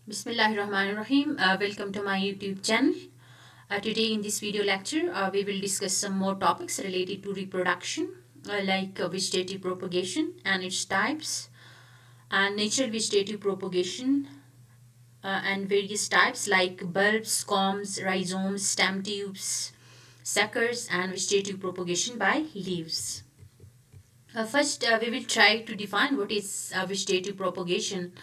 Bismillahirrahmanirrahim. Welcome to my YouTube channel. Today in this video lecture, we will discuss some more topics related to reproduction, like vegetative propagation and its types, and natural vegetative propagation and various types like bulbs, corms, rhizomes, stem tubes, suckers, and vegetative propagation by leaves. First, we will try to define what is vegetative propagation.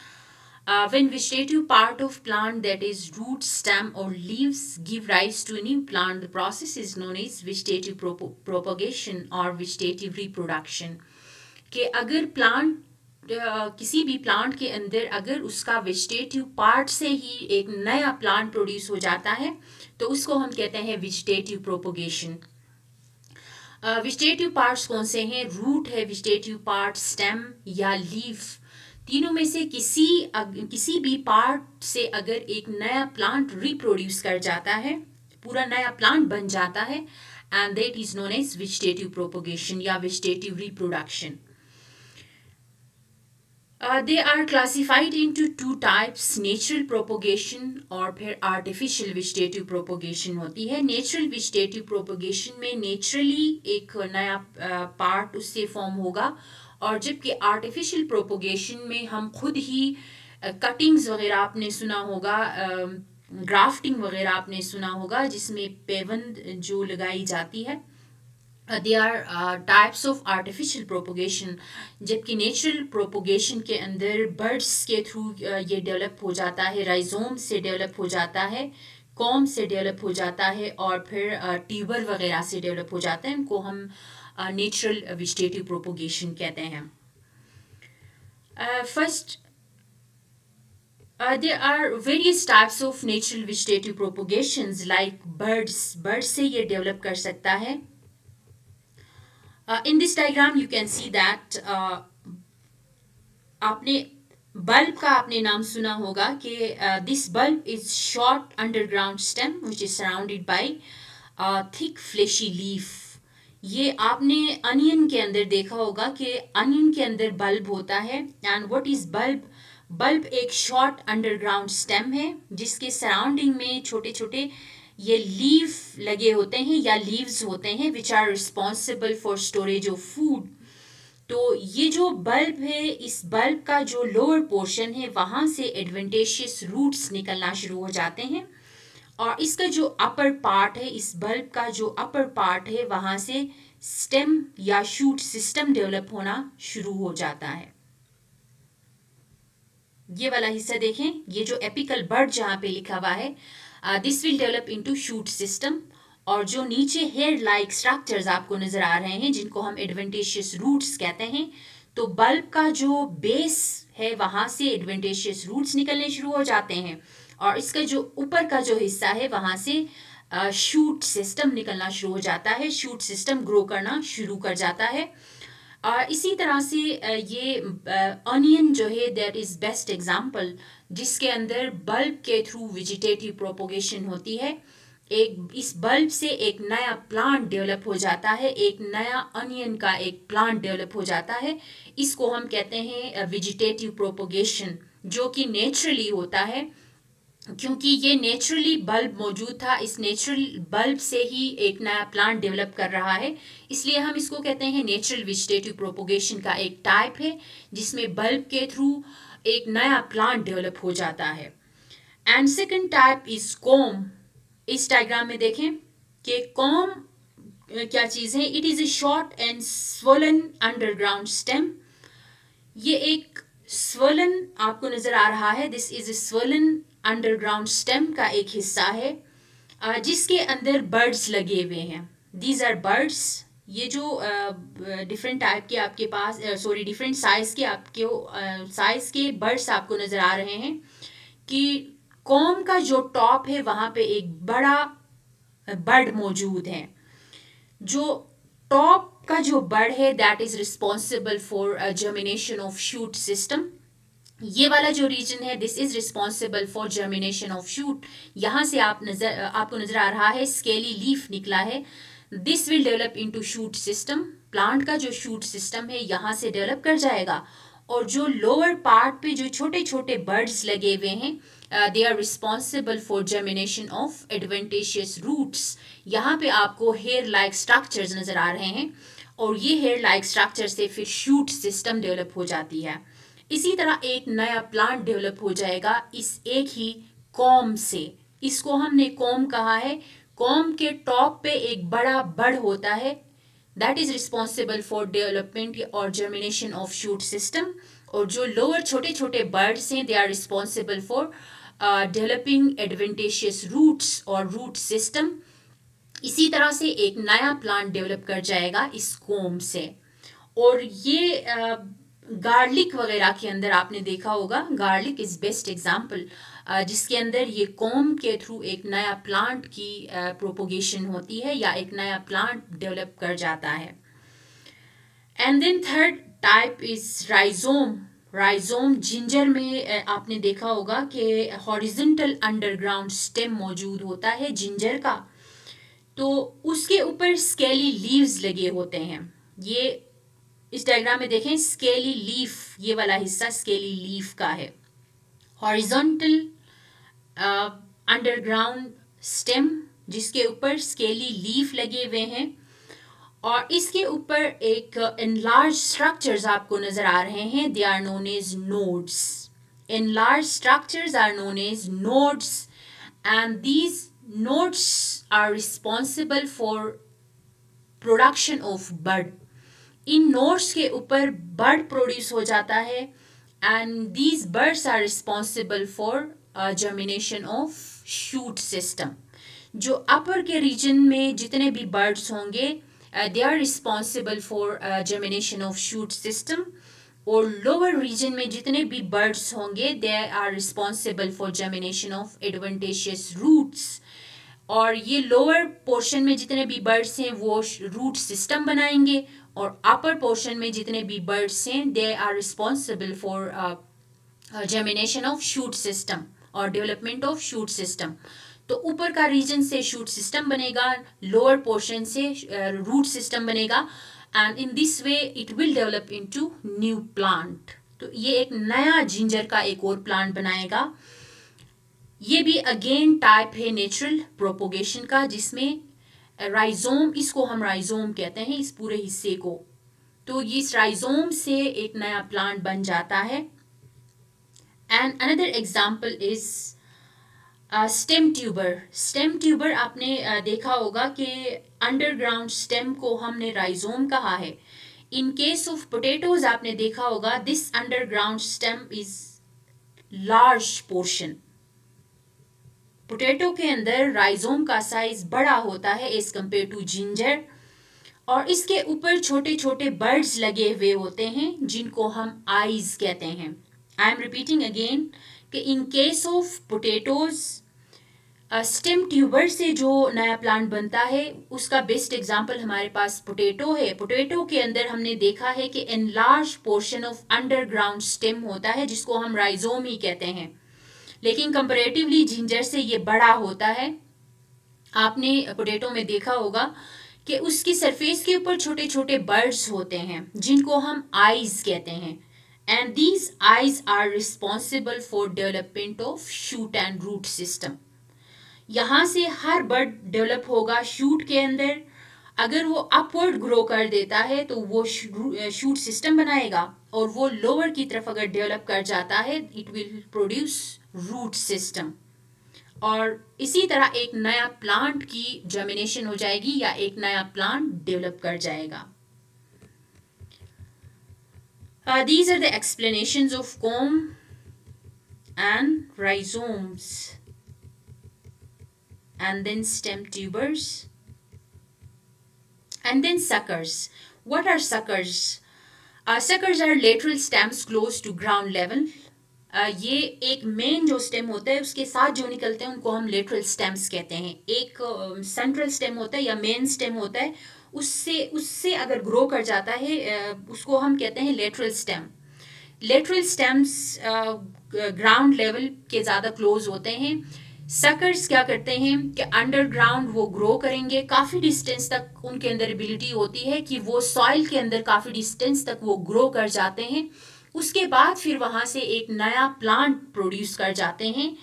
When vegetative part of plant, that is root, stem or leaves, give rise to a new plant, the process is known as vegetative propagation or vegetative reproduction. कि अगर plant किसी भी plant के अंदर अगर उसका vegetative part से ही एक नया प्लांट प्रोड्यूस हो जाता है तो उसको हम कहते हैं वेजिटेटिव प्रोपोगेशन. वेजिटेटिव पार्ट्स कौन से हैं? रूट है वेजिटेटिव पार्ट, स्टेम या लीफ. तीनों में से किसी भी पार्ट से अगर एक नया प्लांट रिप्रोड्यूस कर जाता है, पूरा नया प्लांट बन जाता है, and that is known as vegetative propagation या vegetative reproduction. They are classified into two types, natural propagation और फिर artificial vegetative propagation होती है. Natural vegetative propagation में naturally एक नया पार्ट उससे फॉर्म होगा, और जबकि artificial propagation में हम खुद ही कटिंग्स वगैरह आपने सुना होगा, ग्राफ्टिंग वगैरह आपने सुना होगा जिसमें पेवंद जो लगाई जाती है. They are types of artificial propagation. जबकि नेचुरल प्रोपोगेशन के अंदर बर्ड्स के थ्रू ये डेवलप हो जाता है, राइजोम से डेवलप हो जाता है, कॉम से डेवलप हो जाता है और फिर ट्यूबर वगैरह से डेवलप हो जाता है. इनको हम नेचुरल वेजिटेटिव प्रोपोगेशन कहते हैं. First, there are various types of natural vegetative propagations like birds से ये डेवलप कर सकता है. In this diagram you can see that आपने बल्ब का आपने नाम सुना होगा कि this bulb is short underground stem which is surrounded by thick fleshy leaf. ये आपने अनियन के अंदर देखा होगा कि अनियन के अंदर बल्ब होता है. And what is bulb? Bulb एक शॉर्ट अंडरग्राउंड स्टेम है जिसके सराउंडिंग में छोटे छोटे ये लीफ लगे होते हैं या लीव्स होते हैं which are responsible for storage of food. तो ये जो बल्ब है, इस बल्ब का जो लोअर पोर्शन है वहाँ से एडवेंटेशियस रूट्स निकलना शुरू हो जाते हैं, और इसका जो अपर पार्ट है, इस बल्ब का जो अपर पार्ट है वहाँ से स्टेम या शूट सिस्टम डेवलप होना शुरू हो जाता है. ये वाला हिस्सा देखें, ये जो एपिकल बर्ड जहाँ पे लिखा हुआ है, this will develop into shoot system. और जो नीचे हेयर लाइक स्ट्रक्चर्स आपको नजर आ रहे हैं जिनको हम एडवेंटेशियस रूट्स कहते हैं, तो बल्ब का जो बेस है वहां से एडवेंटेशियस रूट्स निकलने शुरू हो जाते हैं, और इसका जो ऊपर का जो हिस्सा है वहां से शूट सिस्टम निकलना शुरू हो जाता है. शूट सिस्टम ग्रो करना शुरू कर जाता है. इसी तरह से ये अनियन जो है दैट इज़ बेस्ट एग्जाम्पल जिसके अंदर बल्ब के थ्रू वेजिटेटिव प्रोपोगेशन होती है. एक इस बल्ब से एक नया प्लांट डेवलप हो जाता है, एक नया अनियन का एक प्लांट डेवलप हो जाता है. इसको हम कहते हैं वेजिटेटिव प्रोपोगेशन, जो कि नेचुरली होता है. क्योंकि ये नेचुरली बल्ब मौजूद था, इस नेचुरल बल्ब से ही एक नया प्लांट डेवलप कर रहा है, इसलिए हम इसको कहते हैं नेचुरल वेजिटेटिव प्रोपोगेशन का एक टाइप है जिसमें बल्ब के थ्रू एक नया प्लांट डेवलप हो जाता है. And second type is com. इस डायग्राम में देखें कि कॉम क्या चीज़ है. It is a short and swollen underground stem. ये एक स्वोलन आपको नजर आ रहा है. This is a swollen underground stem का एक हिस्सा है जिसके अंदर बर्ड्स लगे हुए हैं. These are buds. ये जो डिफरेंट टाइप के आपके पास डिफरेंट साइज के आपके साइज के बर्ड्स आपको नजर आ रहे हैं कि कॉम का जो टॉप है वहाँ पे एक बड़ा बर्ड मौजूद है. जो टॉप का जो बर्ड है that is responsible for germination of shoot system. ये वाला जो रीजन है this is responsible for germination of shoot. यहाँ से आपको नजर आ रहा है स्केली लीफ निकला है. This will develop into shoot system. Plant का जो शूट सिस्टम है यहाँ से डेवलप कर जाएगा और जो लोअर पार्ट पे जो छोटे छोटे बर्ड्स लगे हुए हैं they are responsible for germination of adventitious roots. यहाँ पे आपको हेयर लाइक स्ट्रक्चर्स नजर आ रहे हैं और ये हेयर लाइक स्ट्रक्चर से फिर शूट सिस्टम डेवलप हो जाती है। इसी तरह एक नया प्लांट डेवलप हो जाएगा इस एक ही कॉम से। इसको हमने कॉम कहा है। कॉम के टॉप पे एक बड़ा बड़ होता है that is responsible for development और जर्मिनेशन ऑफ शूट सिस्टम, और जो लोअर छोटे छोटे बर्ड्स हैं they are responsible for developing adventitious roots और रूट सिस्टम। इसी तरह से एक नया प्लांट डेवलप कर जाएगा इस कोम से। और ये गार्लिक वगैरह के अंदर आपने देखा होगा, गार्लिक इज बेस्ट एग्जाम्पल जिसके अंदर ये कोम के थ्रू एक नया प्लांट की प्रोपोगेशन होती है या एक नया प्लांट डेवलप कर जाता है। And then third type is rhizome. Rhizome ginger में आपने देखा होगा कि हॉरिजॉन्टल अंडरग्राउंड स्टेम मौजूद होता है जिंजर का, तो उसके ऊपर स्केली लीव्स लगे होते हैं। ये इस डायग्राम में देखें, स्केली लीफ, ये वाला हिस्सा स्केली लीफ का है। हॉरिजॉन्टल अंडरग्राउंड स्टेम जिसके ऊपर स्केली लीफ लगे हुए हैं, और इसके ऊपर एक एनलार्ज स्ट्रक्चर्स आपको नजर आ रहे हैं, they are known as nodes. Enlarge structures are known as nodes and these nodes are responsible for production of bud। इन nodes के ऊपर bud प्रोड्यूस हो जाता है and these buds are responsible for germination of shoot system। जो अपर के reason में जितने भी बर्ड्स होंगे they are responsible for germination of shoot system, और लोअर रीजन में जितने भी बर्ड्स होंगे they are responsible for germination of adventitious roots. और ये लोअर पोर्शन में जितने भी बर्ड्स हैं वो रूट सिस्टम बनाएंगे, और अपर पोर्शन में जितने भी बर्ड्स हैं they are responsible for germination of shoot system और डेवलपमेंट ऑफ शूट सिस्टम। तो ऊपर का रीजन से शूट सिस्टम बनेगा, लोअर पोर्शन से रूट सिस्टम बनेगा, and in this way it will develop into new plant. तो ये एक नया जिंजर का एक और प्लांट बनाएगा। ये भी अगेन टाइप है नेचुरल प्रोपोगेशन का, जिसमें राइजोम, इसको हम राइजोम कहते हैं इस पूरे हिस्से को, तो इस राइजोम से एक नया प्लांट बन जाता है। And another example is stem tuber. Stem tuber आपने देखा होगा कि अंडरग्राउंड स्टेम को हमने राइजोम कहा है। इन केस ऑफ पोटैटोज आपने देखा होगा this underground stem is large portion. Potato के अंदर राइजोम का साइज बड़ा होता है एज कम्पेयर टू जिंजर, और इसके ऊपर छोटे छोटे बर्ड्स लगे हुए होते हैं जिनको हम आईज कहते हैं। आई एम रिपीटिंग अगेन कि in case of potatoes stem tuber से जो नया प्लांट बनता है उसका बेस्ट एग्जांपल हमारे पास पोटैटो है। पोटैटो के अंदर हमने देखा है कि enlarge portion of underground stem होता है जिसको हम राइजोम ही कहते हैं, लेकिन कंपैरेटिवली जिंजर से ये बड़ा होता है। आपने पोटैटो में देखा होगा कि उसकी सरफेस के ऊपर छोटे छोटे बर्ड्स होते हैं जिनको हम आईज कहते हैं, and these eyes are responsible for development of shoot and root system. यहाँ से हर बर्ड डेवलप होगा शूट के अंदर। अगर वो अपवर्ड ग्रो कर देता है तो वो शूट सिस्टम बनाएगा, और वो लोअर की तरफ अगर डेवलप कर जाता है it will produce root system, और इसी तरह एक नया प्लांट की जर्मिनेशन हो जाएगी या एक नया प्लांट डेवलप कर जाएगा। These are the explanations of comb and rhizomes and then stem tubers and then suckers. What are suckers? Suckers are lateral stems close to ground level. ये एक मेन जो स्टेम होता है उसके साथ जो निकलते हैं उनको हम लेटरल स्टेम्स कहते हैं। एक सेंट्रल स्टेम होता है या मेन स्टेम होता है, उससे उससे अगर ग्रो कर जाता है उसको हम कहते हैं lateral stem. Lateral stems ground level के ज़्यादा क्लोज होते हैं। सकर्स क्या करते हैं कि अंडरग्राउंड वो ग्रो करेंगे, काफ़ी डिस्टेंस तक उनके अंदर एबिलिटी होती है कि वो सॉइल के अंदर काफ़ी डिस्टेंस तक वो ग्रो कर जाते हैं। उसके बाद फिर वहाँ से एक नया प्लांट प्रोड्यूस कर जाते हैं।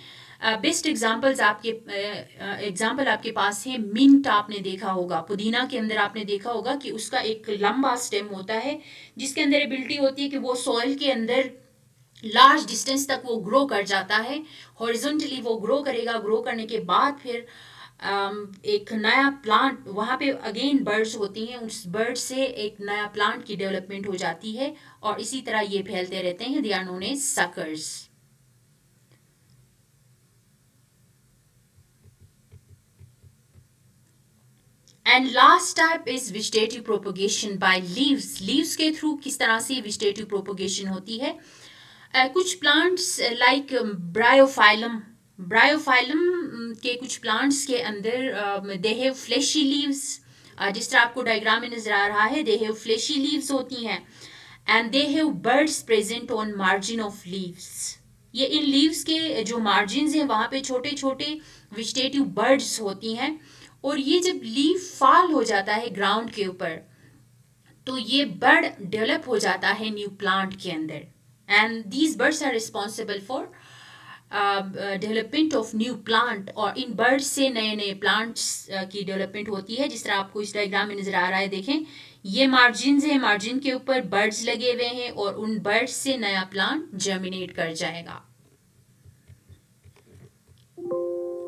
बेस्ट एग्जाम्पल आपके पास है मिंट। आपने देखा होगा पुदीना के अंदर, आपने देखा होगा कि उसका एक लंबा स्टेम होता है जिसके अंदर एबिलिटी होती है कि वो सॉइल के अंदर लार्ज डिस्टेंस तक वो ग्रो कर जाता है। हॉरिजॉन्टली वो ग्रो करेगा, ग्रो करने के बाद फिर एक नया प्लांट, वहाँ पे अगेन बर्ड्स होती हैं, उस बर्ड से एक नया प्लांट की डेवलपमेंट हो जाती है और इसी तरह ये फैलते रहते हैं। They are known as suckers. And last type is vegetative propagation by leaves. Leaves के थ्रू किस तरह से विजिटेटिव प्रोपोगेशन होती है? कुछ प्लांट्स लाइक ब्रायोफाइलम, ब्रायोफाइलम के कुछ प्लांट्स के अंदर दे हैव फ्लैशी लीव्स। जिस तरह आपको डायग्राम में नजर आ रहा है, दे हैव फ्लैशी लीव्स होती हैं and they have birds present on margin of leaves. ये इन लीव्स के जो मार्जिन हैं वहाँ पे छोटे छोटे विजिटेटिव बर्ड्स होती हैं और ये जब लीफ फॉल हो जाता है ग्राउंड के ऊपर तो ये बर्ड डेवलप हो जाता है न्यू प्लांट के अंदर and these buds are responsible for development of new plant. और इन बर्ड्स से नए नए प्लांट्स की डेवलपमेंट होती है। जिस तरह आपको इस डायग्राम में नजर आ रहा है, देखें ये मार्जिन है, मार्जिन के ऊपर बर्ड्स लगे हुए हैं और उन बर्ड्स से नया प्लांट जर्मिनेट कर जाएगा।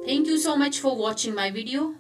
Thank you so much for watching my video.